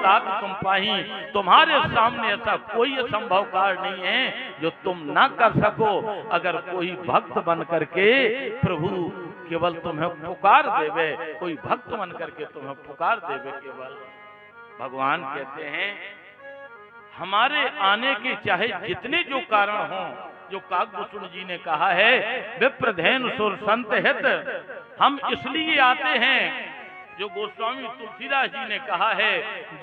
तात तुम पाही, तुम्हारे सामने ऐसा कोई असंभव कार्य नहीं है जो तुम ना कर सको। अगर कोई भक्त बन करके प्रभु केवल तुम्हें पुकार देवे, कोई भक्त बन करके तुम्हें पुकार देवे केवल, भगवान कहते हैं हमारे आने के चाहे जितने जो कारण हों, जो काकभूषण जी ने कहा है विप्रधेनु सुर संत हित, हम इसलिए आते हैं, जो गोस्वामी तुलसीदास जी ने कहा है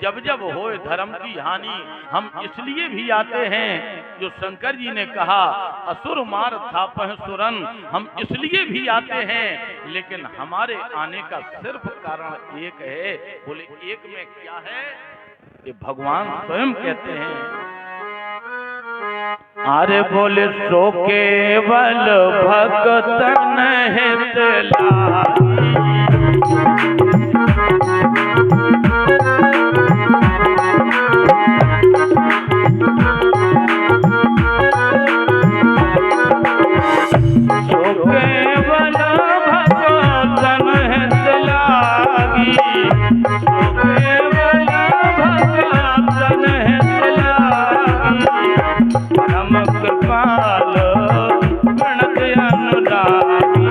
जब जब होए धर्म की हानि, हम इसलिए भी आते हैं, जो शंकर जी ने कहा असुर मार थापह सुरन, हम इसलिए भी आते हैं। लेकिन हमारे आने का सिर्फ कारण एक है। बोले एक में क्या है? ये भगवान स्वयं कहते हैं, अरे बोले सो केवल भगतन हित लागी, सो केवल भगतन हित लागी, सो केवल भगतन हित लागी, परम कृपाल गणत अनुरागी,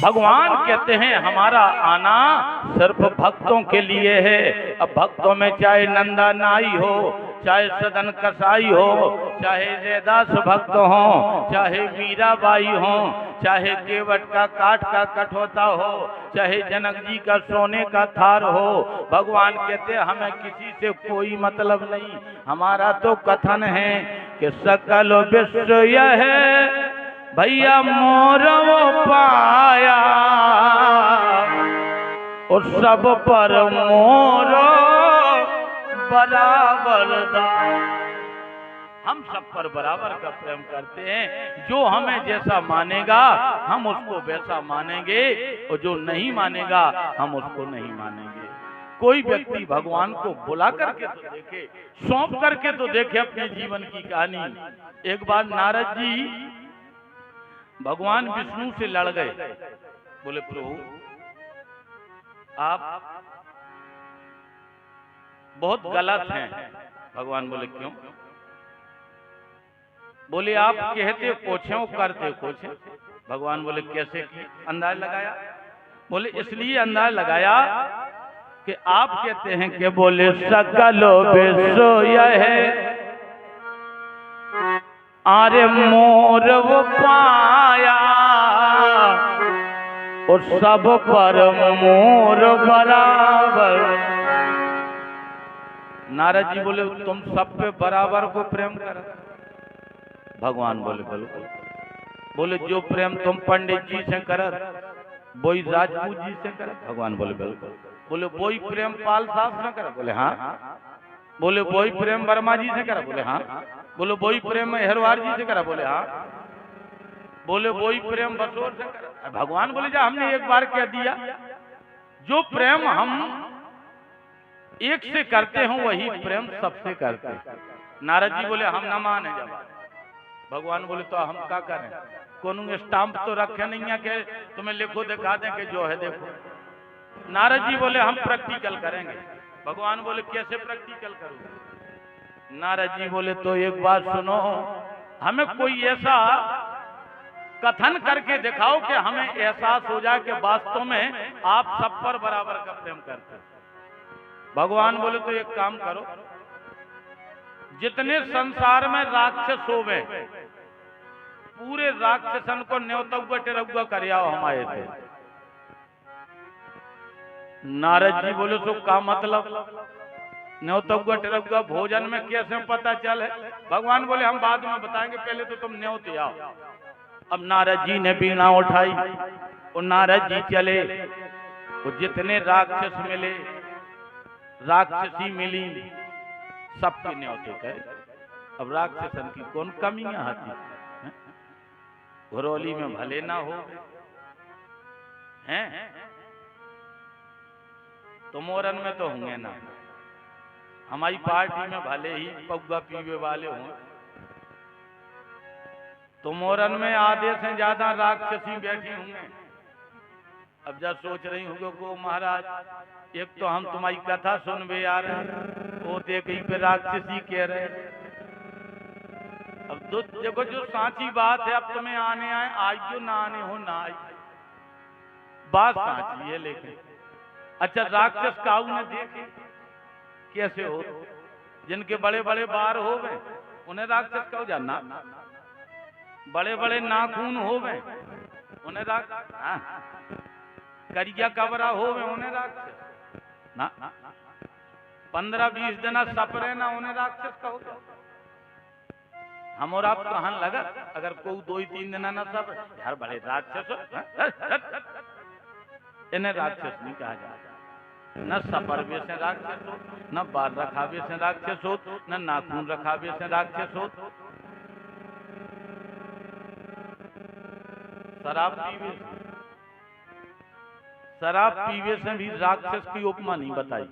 भगवान कहते हैं हमारा आना सिर्फ भक्तों के लिए है। अब भक्तों में चाहे नंदा नाई हो, चाहे सदन कसाई हो, चाहे जयदास भक्त हो, चाहे मीराबाई हो, चाहे केवट का काठ का कठौता हो, चाहे जनक जी का सोने का थार हो, भगवान कहते हैं हमें किसी से कोई मतलब नहीं। हमारा तो कथन है कि सकल विश्व यह है भैया मोर वो पाया, और सब पर मोर बराबर दा। हम सब पर बराबर का प्रेम करते हैं। जो हमें जैसा मानेगा हम उसको वैसा मानेंगे, और जो नहीं मानेगा हम उसको नहीं मानेंगे। कोई व्यक्ति भगवान को बुला करके तो देखे, सौंप करके तो देखे अपने जीवन की कहानी। एक बार नारद जी भगवान विष्णु से लड़ गए। बोले प्रभु आप बहुत गलत हैं। भगवान बोले क्यों? बोले आप कहते कुछ हो करते कुछ। भगवान बोले कैसे की अंदाज लगाया? बोले इसलिए अंदाज लगाया कि आप कहते हैं कि बोले सकल विश्व यह है, आरे मोर वो पाया, और सब पर मोर बराबर। नारद जी बोले तुम सब पे बराबर को प्रेम कर। भगवान बोले बिल्कुल। बोले जो प्रेम तुम पंडित जी से करत वही राजपूत जी से करत। भगवान बोले बिल्कुल। बोले वही प्रेम पाल साहब से कर। बोले हाँ। बोले वही प्रेम वर्मा जी से करा। बोले हाँ। बोले वही प्रेम हेरवार जी से करा। बोले हाँ। बोले वही प्रेम बसोर से करा। भगवान बोले जा हमने एक बार कह दिया, जो प्रेम हम एक से करते हो वही प्रेम सबसे करते हैं। नारद जी बोले हम न माने जवाब। भगवान बोले तो हम क्या करें? कोनो स्टाम्प तो रखे नहीं है कि तुम्हें लिखो दिखा दें कि जो है देखो। नारद जी बोले हम प्रैक्टिकल करेंगे। भगवान बोले कैसे प्रैक्टिकल करूं? नारद जी बोले तो एक बात सुनो, हमें कोई ऐसा कथन करके दिखाओ कि हमें एहसास हो जाए कि वास्तव में आप सब पर बराबर का प्रेम करते। भगवान बोले तो एक काम करो, जितने संसार में राक्षस हो गए पूरे राक्षसन को न्योतुआ टेरउआ कर आओ हमारे थे। नारद जी बोले तो का मतलब? न्योतुआ टेरउआ भोजन में कैसे पता चले? भगवान बोले हम बाद में बताएंगे, पहले तो तुम न्योते आओ। अब नारद जी ने बीणा उठाई और नारद जी चले। वो जितने राक्षस मिले, राक्षसी मिली, सबके न्योते करे। अब राक्षसन की कौन कमियां आती? घरौली में भले ना हो हैं, तो मोरन में तो होंगे ना। हमारी पार्टी में भले ही पौवा पीवे वाले हों, तुमोरन में आधे से ज्यादा राक्षसी बैठी होंगे। अब जब सोच रही हूँ को महाराज एक तो हम तुम्हारी कथा सुनबे आ रहे हैं, वो कहीं पे राक्षसी कह रहे। अब तो देखो जो सांची बात है, अब तुम्हें आने आए आइयो ना आने हो ना आई, बात सांची है। लेकिन अच्छा राक्षस काऊ ने देखे कैसे हो, जिनके बड़े बड़े बार हो गए उन्हें राक्षस काऊ जानना, बड़े बड़े नाखून हो गए उन्हें राक्षस, करिया कबरा हो गए उन्हें राक्षस ना, 15-20 दिन सपरे ना उन्हें राक्षस कहो। हम और आप कहां लगा अगर कोई 2-3 दिन ना सब यार बड़े राक्षस, इन्हें राक्षस नहीं कहा जाता। न सपर से राक्षस हो, न बाल रखावे से राक्षस हो, न नाखून रखावे से राक्षस हो। शराब पीवे से भी राक्षस की उपमा नहीं बताई।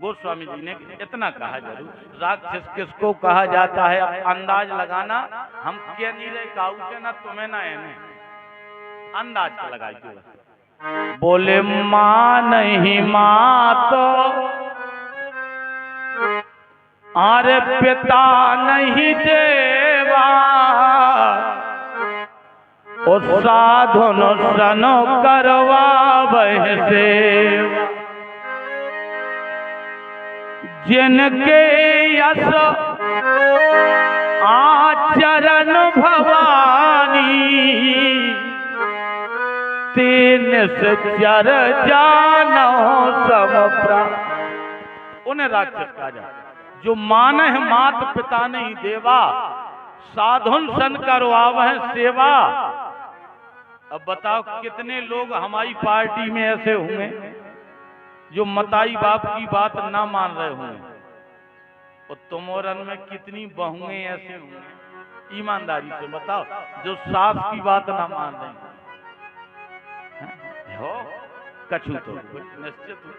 गोस्वामी जी ने इतना कहा जरूर, राक्षस किसको कहा जाता है अंदाज लगाना। हम क्या नहीं रहे काऊ से, ना तुम्हें ना इन्हें अंदाज का लगाई। बोले मां नहीं मां तो अरे पिता नहीं देवा, और साधन सन करवा सेवा, जिनके यश आचरण भवानी, तीन चर जानो समप्रा। उन्हें राक्षस कहा जाए जो मान है मात पिता नहीं देवा, साधुन सन करवावह सेवा। अब बताओ कितने लोग हमारी पार्टी में ऐसे होंगे जो मताई बाप की बात ना मान रहे होंगे, और तुमोरन में कितनी बहुएं ऐसे होंगे ईमानदारी से बताओ जो सास की बात ना मान रहे हो। कछु तो निश्चित हो।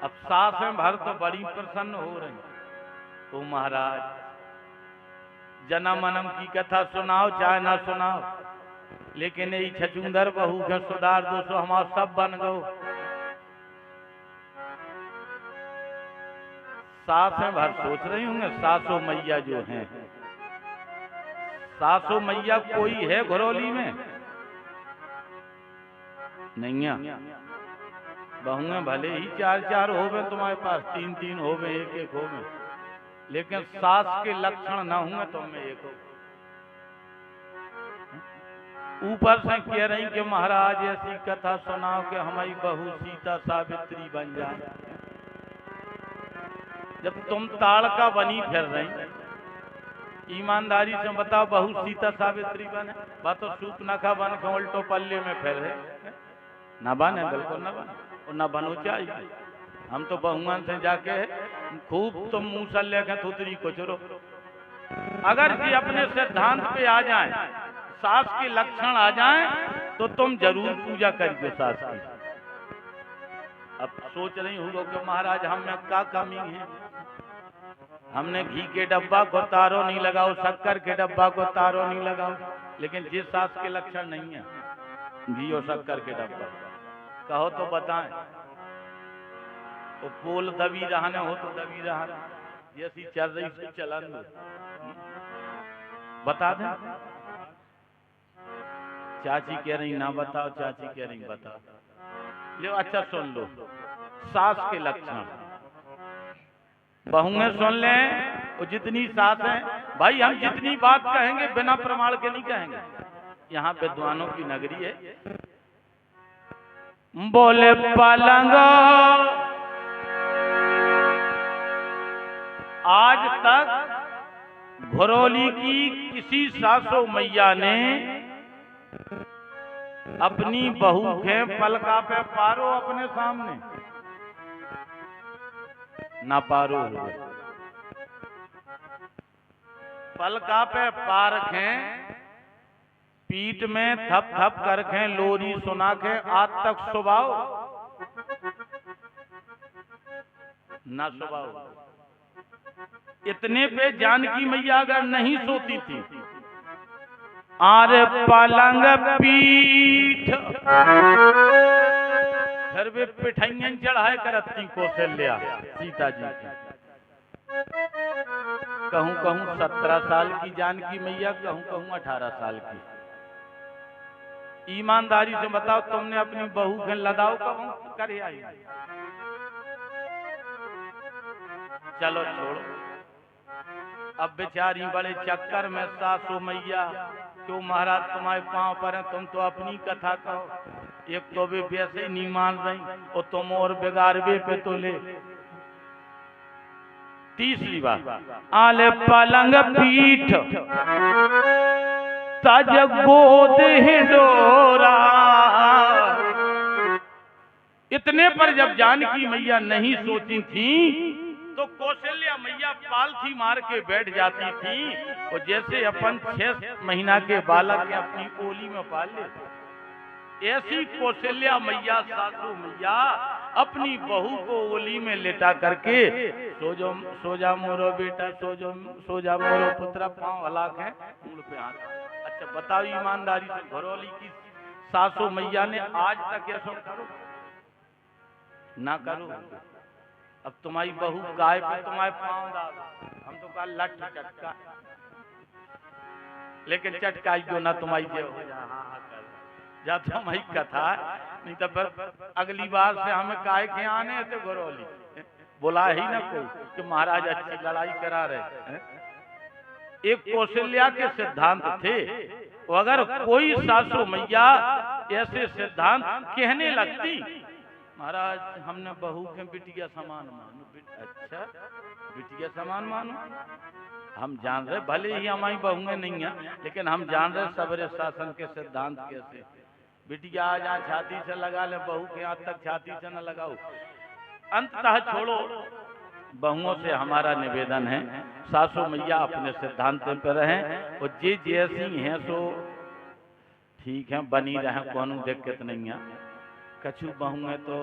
अब सास में भर तो बड़ी प्रसन्न हो रही, तो महाराज जन्म मनम की कथा सुनाओ चाहे ना सुनाओ, लेकिन यही छचुंदर बहू के सुधार दोस्तों हमारा सब बन गो। सास में भर सोच रही होंगे सासो मैया जो हैं, सासो मैया कोई है घरौली में नहीं है। बहुएं भले ही 4-4 हो गए तुम्हारे पास, 3-3 हो गए, 1-1 हो गए, लेकिन सास के लक्षण ना हुए तो में एक हो। ऊपर से कह रही कि महाराज ऐसी कथा सुनाओ कि हमारी बहू सीता सावित्री बन जाए। जब तुम ताड़का बनी फिर रही, ईमानदारी से बताओ बहू सीता सावित्री बने, बात तो सूप नखा बन के उल्टो पल्ले में फिर रहे ना बने, बिल्कुल ना बने और ना बनो चाहिए। हम तो बहुआन से जाके खूब तुम मुंह से लेकर थुतरी को चुरो। अगर जी अपने सिद्धांत पे आ जाए, सास के लक्षण आ जाए, तो तुम जरूर पूजा करिए सास की। अब सोच रही हूँ कि महाराज हम में क्या कमी है, हमने घी के डब्बा को तारो नहीं लगाओ, शक्कर के डब्बा को तारो नहीं लगाओ, लेकिन जिस सास के लक्षण नहीं है घी और शक्कर के डब्बा कहो तो बताएं। तो पोल दबी रहने हो तो दबी रहा, जैसी चल रही से चलन बता दें। चाची कह रही ना बताओ, चाची कह रही बताओ। जो अच्छा सुन लो सास के लक्षण, बहुएं सुन लें। और जितनी सास है भाई, हम जितनी बात कहेंगे बिना प्रमाण के नहीं कहेंगे, यहाँ विद्वानों की नगरी है। बोले पलंग आज तक घरौली की किसी सासो मैया ने अपनी बहू के पलका पे पारो अपने सामने ना पारो हुए, पलका पे पार रखें, पीठ में थप थप करके लोरी सुना के आज तक सुबाओ ना सुबाओ। इतने पे जानकी मैया अगर नहीं सोती थी, आरे पलंग पीठ फिर वे पिठाइयन चढ़ाए करती कौशल्या सीता जी की। कहूं कहूं 17 साल की जानकी मैया, कहूं कहूं 18 साल की। ईमानदारी से बताओ, तुमने अपनी बहू के लदाओ कब करे आई? चलो छोड़ो, अब बेचारी बड़े चक्कर में सासू मैया, क्यों महाराज तुम्हारे पांव पर है, तुम तो अपनी कथा कहो। एक तो भी वैसे ही नहीं मान रही और तुम और बिगाड़वे पे तो ले। तीसरी बात, आले पलंग पीठ तज गोद हिडोरा। इतने पर जब जानकी मैया नहीं सोची थी तो कौशल्या मैया पालथी मार के बैठ जाती थी, और जैसे अपन 6 महीना के बालक के अपनी ओली में पाल लेते, ऐसी कौशल्या मैया सासू मैया अपनी बहू को ओली में लेटा करके सो जा मोरो बेटा, सो जा मोरो पुत्र, पांव हला के मूल पे हाथ। अच्छा बताओ ईमानदारी से, घरौली की सासू मैया ने आज तक ऐसा करो ना करो। अब तुम्हारी बहू गाय पे तुम्हारे पांव डाल, हम तो कहा लट चटका, लेकिन चटका जो ना तुम्हारी जेब हो जा तुम्हारी कथा, नहीं तो फिर अगली बार से हमें काय के आने थे घरौली, बोला ही ना कोई कि महाराज अच्छी लड़ाई करा रहे। एक कौशल्या के सिद्धांत थे, अगर कोई सासू मैया ऐसे सिद्धांत कहने लगती, महाराज हमने बहू के बिटिया समान मानो। अच्छा बिटिया समान मानो, हम जान रहे भले ही हमारी बहुएं नहीं है, लेकिन हम जान रहे सबरे शासन के सिद्धांत कैसे। बिटिया आ जा छाती से लगा ले, बहू के हाथ तक छाती से न लगाओ। अंततः छोड़ो, बहुओं से हमारा निवेदन है सासू मैया अपने सिद्धांत पर रहें, और जे जैसी हैं सो ठीक है बनी रहे, कौन दिक्कत नहीं है। कछु बहुएं तो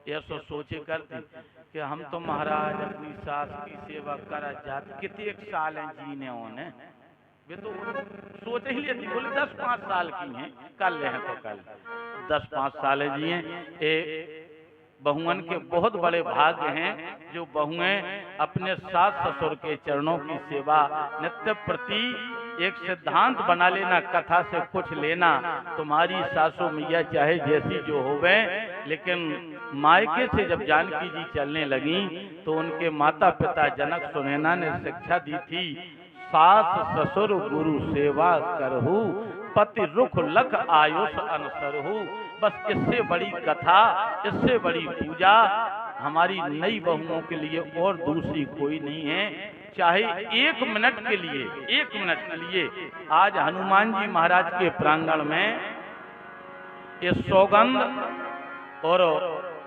ऐसा सोचे करती कि हम तो महाराज अपनी सास की सेवा करा जाते, कितने साल हैं जीने होने, वे तो सोच ही लेती, बोले 10-5 साल की हैं, कर ले हैं तो कल 10-5 साल जिए। बहुअन के बहुत बड़े भाग्य हैं जो बहुएं अपने सास ससुर के चरणों की सेवा नित्य प्रति एक सिद्धांत बना लेना, कथा से कुछ लेना। तुम्हारी सासू मैया चाहे जैसी जो होवे, लेकिन मायके से जब जानकी जी चलने लगी तो उनके माता पिता जनक सुनैना ने शिक्षा दी थी, सास ससुर गुरु सेवा करहु, पति रुख लख आयुष अनसरहु। बस इससे बड़ी कथा, इससे बड़ी पूजा हमारी नई बहुओं के लिए और दूसरी कोई नहीं है। चाहे 1 मिनट के लिए, 1 मिनट के लिए आज हनुमान जी महाराज के प्रांगण में ये सौगंध और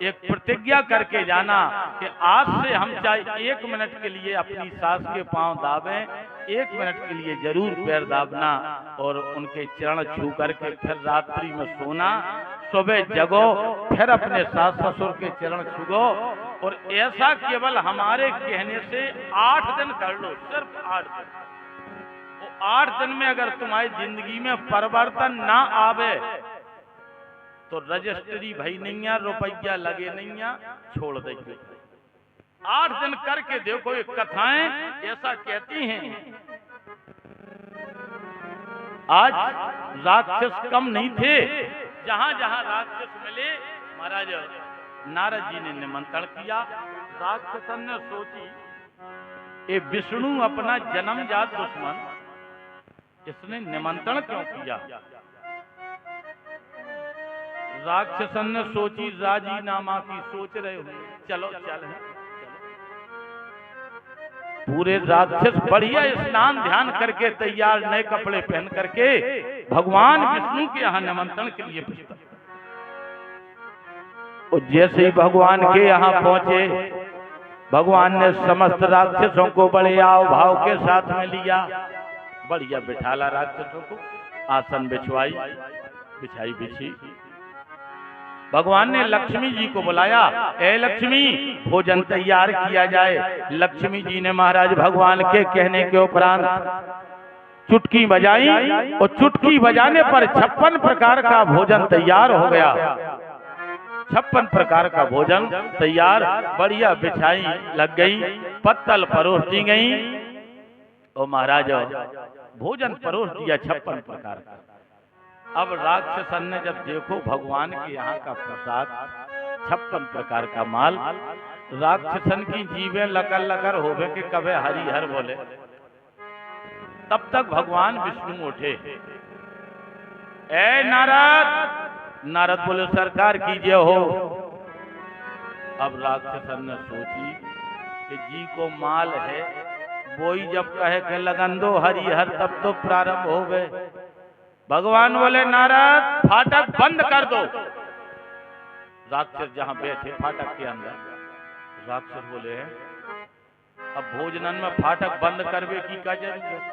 एक प्रतिज्ञा करके जाना कि आज से हम चाहे 1 मिनट के लिए अपनी सास के पांव दाबें, 1 मिनट के लिए जरूर पैर दाबना और उनके चरण छू करके फिर रात्रि में सोना, सुबह जगो फिर अपने सास ससुर के चरण छुगो। और ऐसा केवल हमारे कहने से 8 दिन कर लो, सिर्फ 8 दिन। वो 8 दिन में अगर तुम्हारी जिंदगी में परिवर्तन ना आवे तो रजिस्ट्री भाई नहीं है, रुपया लगे नहीं है, छोड़ देंगे। 8 दिन करके देखो, ये कथाएं ऐसा कहती हैं। आज राक्षस कम नहीं थे, जहां जहां राक्षस मिले महाराज नारद जी ने निमंत्रण किया। राक्षसन ने सोची ये विष्णु अपना जन्मजात दुश्मन, इसने निमंत्रण क्यों किया। राक्षसन ने सोची राजीनामा की सोच रहे हो, चलो चल पूरे राक्षस बढ़िया स्नान ध्यान करके तैयार नए कपड़े पहन करके भगवान विष्णु के यहाँ निमंत्रण के लिए पहुंचा। और जैसे ही भगवान के यहाँ पहुंचे, भगवान ने समस्त राक्षसों को बड़े आव भाव के साथ में लिया, बढ़िया बिठाला राक्षसों को, आसन बिछाई बिछी। भगवान ने लक्ष्मी जी को बुलाया, ए लक्ष्मी भोजन तैयार किया जाए। लक्ष्मी जी ने महाराज भगवान के कहने के उपरांत चुटकी बजाई और चुटकी बजाने पर 56 प्रकार का भोजन तैयार हो गया। 56 प्रकार का भोजन तैयार, बढ़िया बिछाई लग गई, पत्तल परोस दी गई और महाराज भोजन परोस दिया 56 प्रकार का। अब राक्षसन ने जब देखो भगवान के यहाँ का प्रसाद 56 प्रकार का माल, राक्षसन की जीवें लकर लकर होवे कि कभी हरिहर बोले। तब तक भगवान विष्णु उठे, ए नारद। नारद बोले सरकार कीजिए हो। अब राक्षसन ने सोची कि जी को माल है, वो ही जब कहे कि लगन दो हरिहर तब तो प्रारंभ हो गए। भगवान बोले नारद फाटक बंद कर दो। राक्षस जहां बैठे फाटक के अंदर, राक्षस बोले अब भोजनन में फाटक बंद करवे की क्या जरूरत।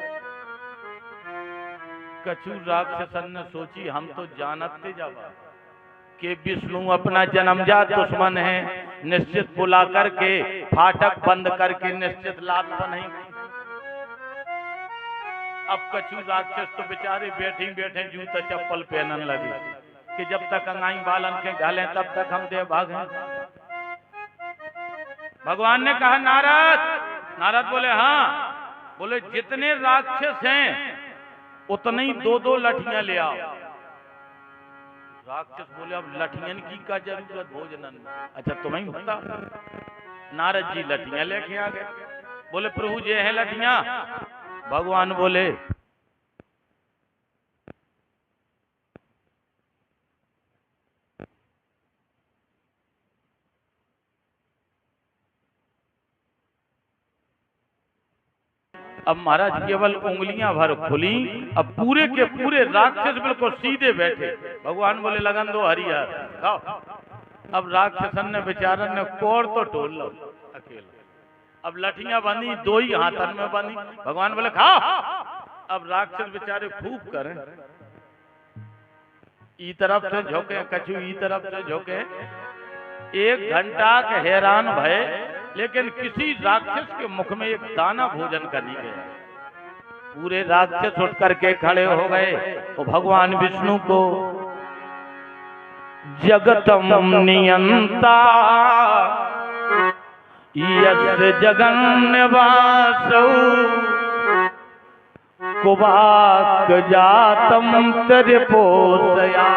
कछु राक्षसन ने सोची हम तो जानते जावा कि विष्णु अपना जन्मजात दुश्मन है, निश्चित बुला करके फाटक बंद करके निश्चित लात नहीं। अब कछु राक्षस तो बेचारे बैठे बैठे जूता चप्पल पहनने लगे कि जब तक अंगाई बालन के घाले तब तक हम दे भागे। भगवान ने कहा नारद। नारद बोले हाँ। बोले जितने राक्षस हैं उतने ही 2-2 लठियां ले आओ। राक्षस बोले अब लठियन की क्या जरूरत भोजनन में। अच्छा तुम्हें बता। नारद जी लठियां लेके आ गए। बोले प्रभु जी है लठियां। भगवान बोले अब महाराज केवल उंगलियां भर खुली, अब पूरे के पूरे राक्षस बिल्कुल सीधे बैठे। भगवान बोले लगन दो हरिहर खाओ। अब राक्षसन ने बेचारन ने कोर तो टोल लो अकेला। अब लठियां बंधी 2 ही हाथन में बंधी। भगवान बोले खाओ। अब राक्षस बेचारे खूब करें, ई तरफ से झोंके कछु ई तरफ से झोंके। 1 घंटा के हैरान भय, लेकिन किसी राक्षस के मुख में एक दाना भोजन का नहीं गया। पूरे राक्षस उठ करके खड़े हो गए और भगवान विष्णु को जगतम नियंता यस्य जगन्निवासौ कुवाक जातम त्रिपोषया।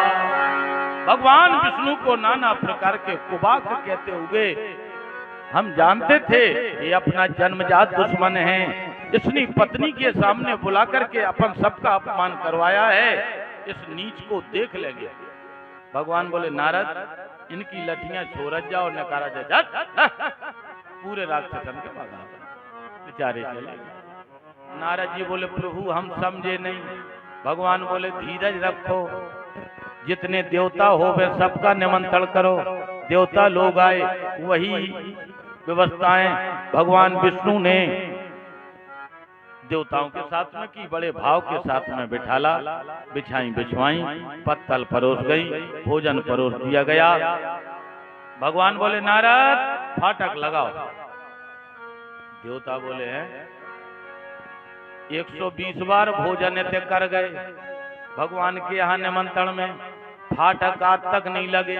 भगवान विष्णु को नाना प्रकार के कुबाक कहते हुए हम जानते थे ये अपना जन्मजात दुश्मन है। इसने पत्नी के सामने बुला करके अपन सबका अपमान करवाया है, इस नीच को देख लेंगे। भगवान बोले नारद इनकी लठियां छोड़ जाओ, नकारा जा। पूरे राक्षसन के भगा बेचारे चले। नारद जी बोले प्रभु हम समझे नहीं। भगवान बोले धीरज रखो, जितने देवता हो वे सबका निमंत्रण करो। देवता लोग आए, वही व्यवस्थाएं भगवान विष्णु ने देवताओं के साथ में की, बड़े भाव के साथ में बिठाला, बिछाई बिछवाई, पत्तल परोस गई, भोजन परोस दिया गया। भगवान बोले नारद फाटक लगाओ। देवता बोले हैं 120 बार भोजन एते कर गए भगवान के यहाँ निमंत्रण में, फाटक आज तक नहीं लगे।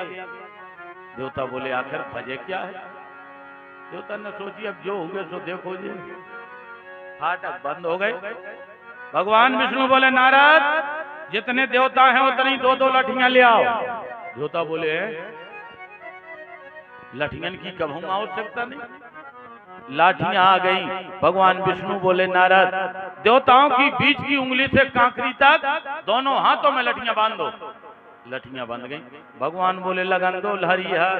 देवता बोले आखिर वजह क्या है। देवता ने सोची अब जो हो गए सो देखो जी। फाटक बंद हो गए। भगवान विष्णु बोले नारद जितने देवता हैं उतनी 2-2 लठियां ले आओ। देवता बोले लठियन की कब हम आवश्यकता नहीं। लाठियां आ गई। भगवान विष्णु बोले नारद देवताओं की बीच की उंगली से कांकरी तक दोनों हाथों में लठियां बांध दो। लठियां बंध गई। भगवान बोले लगन दो हरिहर।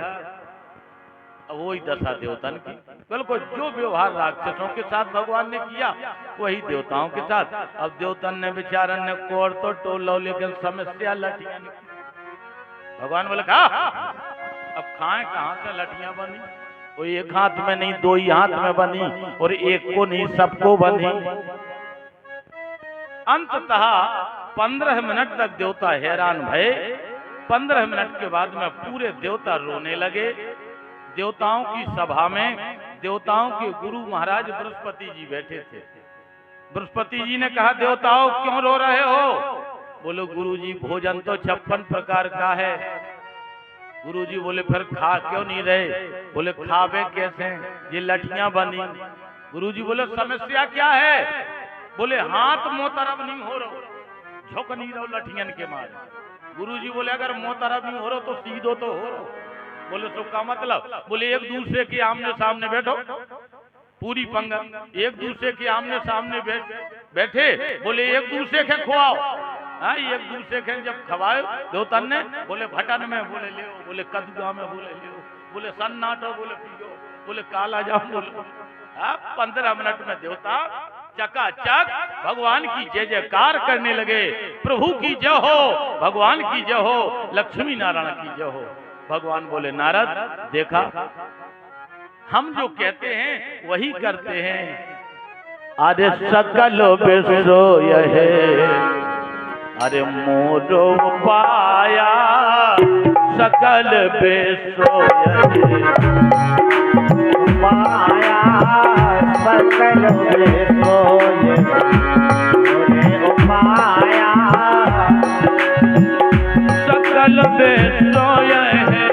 वही दशा देवतन की, बिल्कुल जो व्यवहार राक्षसों के साथ भगवान ने किया वही देवताओं के साथ। अब देवतन ने बेचारन ने कोर तो टोल लो, लेकिन समस्या लठियां। भगवान बोले खा। अब खाएं कहां से लठियां बनी। वो एक हाथ में नहीं 2 ही हाथ में बनी, और एक को नहीं सबको बनी। अंततः 15 मिनट तक देवता हैरान भये 15 मिनट के बाद में पूरे देवता रोने लगे। देवताओं की सभा में देवताओं के गुरु महाराज बृहस्पति जी बैठे थे। बृहस्पति जी ने कहा, देवताओं क्यों रो रहे हो? बोलो गुरु जी, भोजन तो 56 प्रकार का है। गुरु जी बोले, फिर खा क्यों नहीं रहे? बोले, खावे कैसे, ये लठियां बनी। गुरु जी बोले, समस्या क्या है? बोले, हाथ मुंह तरफ नहीं हो रहा, झुक नहीं रहो लठियन के मारे। गुरु जी बोले, अगर मुंह तरफ नहीं हो रहा तो सीधो तो हो रहा। बोले, तो का मतलब? बोले, एक दूसरे के आमने सामने बैठो, पूरी पंगत एक दूसरे के आमने सामने बैठे। बोले, एक दूसरे के खुआओ। हाँ, एक दूसरे के जब खवाए देवतन ने, बोले भटन में, बोले ले, बोले कदुआ में, बोले ले, बोले सन्नाटो, बोले पियो, बोले काला जाम, बोले। 15 मिनट में देवता चकाचक भगवान की जय जयकार करने लगे। प्रभु की जय हो, भगवान की जय हो, लक्ष्मी नारायण की जय हो। भगवान बोले, नारद देखा, हम जो कहते हैं वही करते हैं। अरे सकल विश्व है, अरे मोरो पाया सकल विश्व पाया सकल विश्व पाया सकल विश्व है,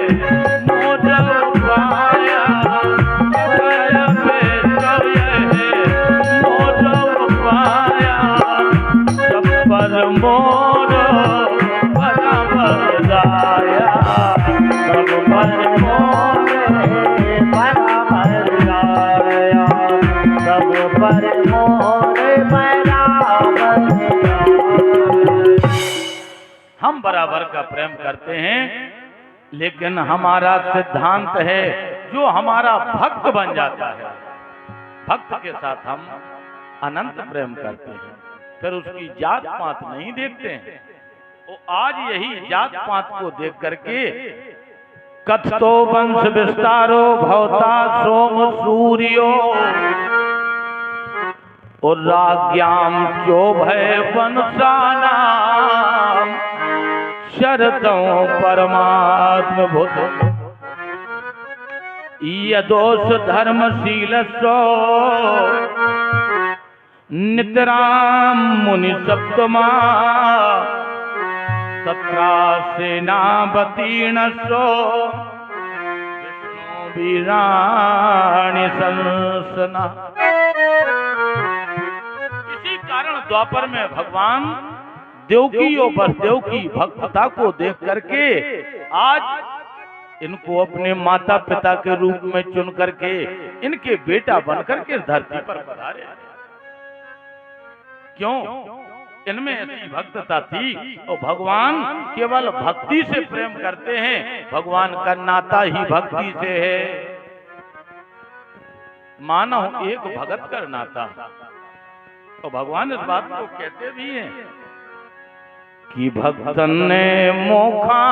मोरो पाया सकल विश्व है, मोरो पाया सब पर मोर बराबर दाया, सब पर मोर बराबर दाया, सब पर मोर बराबर दाया। हम बराबर का प्रेम करते हैं, लेकिन हमारा सिद्धांत है, जो हमारा भक्त बन जाता है, भक्त के साथ हम अनंत प्रेम करते हैं, फिर उसकी जात पात नहीं देखते हैं। वो आज यही जात पात को देख करके कथतो वंश विस्तारो भवता सोम सूर्यो और राज्ञाम चोभय वंशाना शरदों परमात्म भूत यदोष धर्मशील सो नितराम मुनि सप्तमा तत्रा सेनापतीर्ण सो विष्णु वीराणि संसना। इसी कारण द्वापर में भगवान देवकी और वसुदेव की भक्तता को देख करके आज इनको अपने माता पिता के रूप में चुन करके इनके बेटा बनकर के धरती पर पधारे। क्यों? इनमें ऐसी भक्तता थी और भगवान केवल भक्ति से प्रेम करते हैं, भगवान का नाता ही भक्ति से है। मानो एक भगत का नाता, और भगवान इस बात को कहते भी हैं कि भक्तन ने मोखा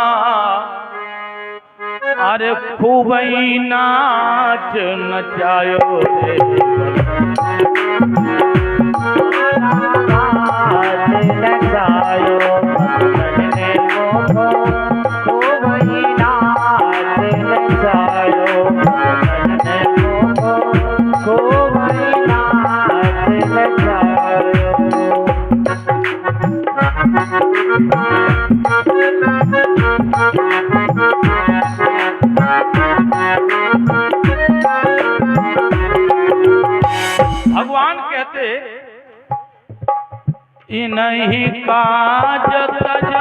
अरे खूब ही नाच नचायो रे, नचायो ने मोखो खूब ही नाच नचायो, ने मोखो खूब ही नाच नचायो। भगवान कहते इन्हीं काज तज